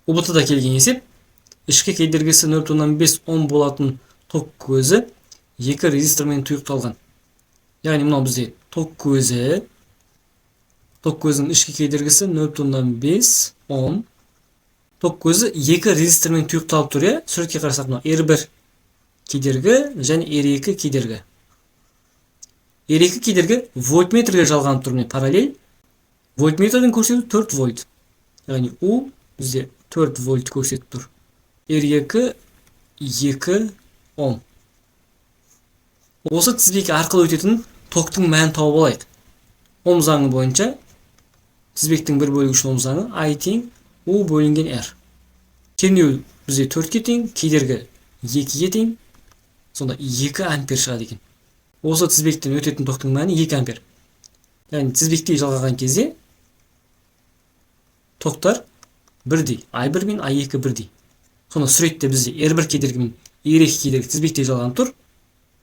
ұбт-да келген есеп ішкі кедергісі 0,5 Ом болатын ток көзі екі резистормен тұйықталған. Яғни мынау бізде ток көзінің ішкі кедергісі 0,5 Ом. Ток көзі екі резистормен тұйықталып тұр. Суретке қарасақ, мынау R1 кедергі және R2 кедергі. R2 кедергі вольтметрге жалғанып тұр. Параллель. Вольтметрдің көрсету 4 вольт. Яғни U бізде 4 вольт көрсетіп тұр. R2 2 Ом. Осы тізбек арқылы өтетін токтың мәнін тауып алайық. Ом заңы бойынша тізбектің бір бөлігі үшін Ом заңы I тең U бөлінген R. Кернеу бізде 4-ке тең, кедергі 2-ге тең. Сонда 2 ампер шығады екен. Осы тізбектен өтетін токтың мәні 2 ампер. Яғни тізбектей жалғаған кезде токтар бірдей. I1 мен I2 бірдей. Сонда суретте бізде R1 кедергі мен R2 кедергі тізбектей жалғанып тұр.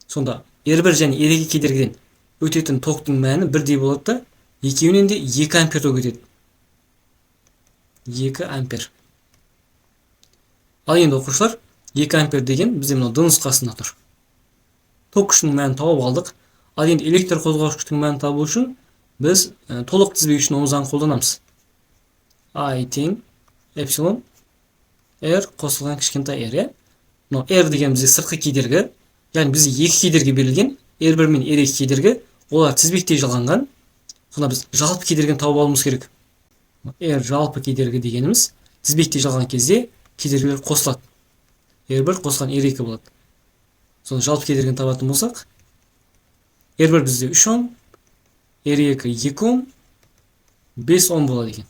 Сонда R1 және R2 кедергіден өтетін токтың мәні бірдей болады да, екеуінен де 2 ампер ток өтеді. 2 ампер. Ал енді оқушылар, 2 ампер деген бізде мынау д нұсқасында тұр. Ток күшінің мәнін тауып алдық. Ал енді электр қозғауыш күштің мәнін табу үшін біз толық тізбек үшін Ом заңын қолданамыз. I тең эпсилон R қосылған кішкентай R. Мынау R деген бізде сыртқы кедергі. Яғни бізде екі кедергі берілген. R1 мен R2 кедергі. Олар тізбектей жалғанған. Сонда біз жалпы кедергіні тауып алуымыз керек. R жалпы кедергі дегеніміз тізбектей жалған кезде кедергілер қосылады. R1 қосылған R2 болады. Сонда жалпы кедергіні табатын болсақ, R1 бізде 3 Ом, R2 2 Ом, 5 Ом болады екен.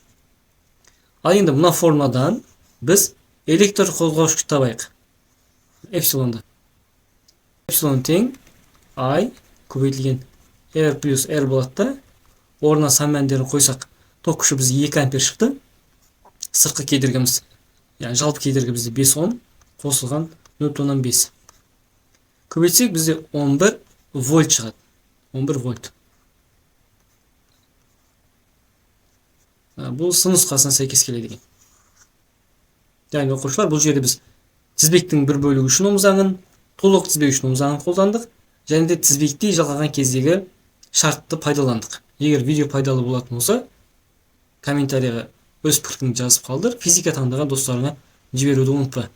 Ал енді мына формуладан біз электр қозғауыш күшті табайық. Эпсилонды. Эпсилон тең I көбейтілген R плюс R болады да, орнына сан мәндерін қойсақ, ток күші бізде 2 ампер шықты. Сыртқы кедергіміз, яғни жалпы кедергі бізде 5 Ом, қосылған 0,5. Көбейтсек бізде 11 вольт шығады. 11 вольт. Бұл сын нұсқасына сәйкес келеді екен. Яғни оқушылар, бұл жерде біз тізбектің бір бөлігі үшін Ом заңын, толық тізбек үшін Ом заңын қолдандық, және де тізбектей жалғаған кездегі шартты пайдаландық. Егер видео пайдалы болатын болса, комментарияға өз пікіріңді жазып қалдыр. Физика таңдаған достарыңа жіберуді ұмытпа.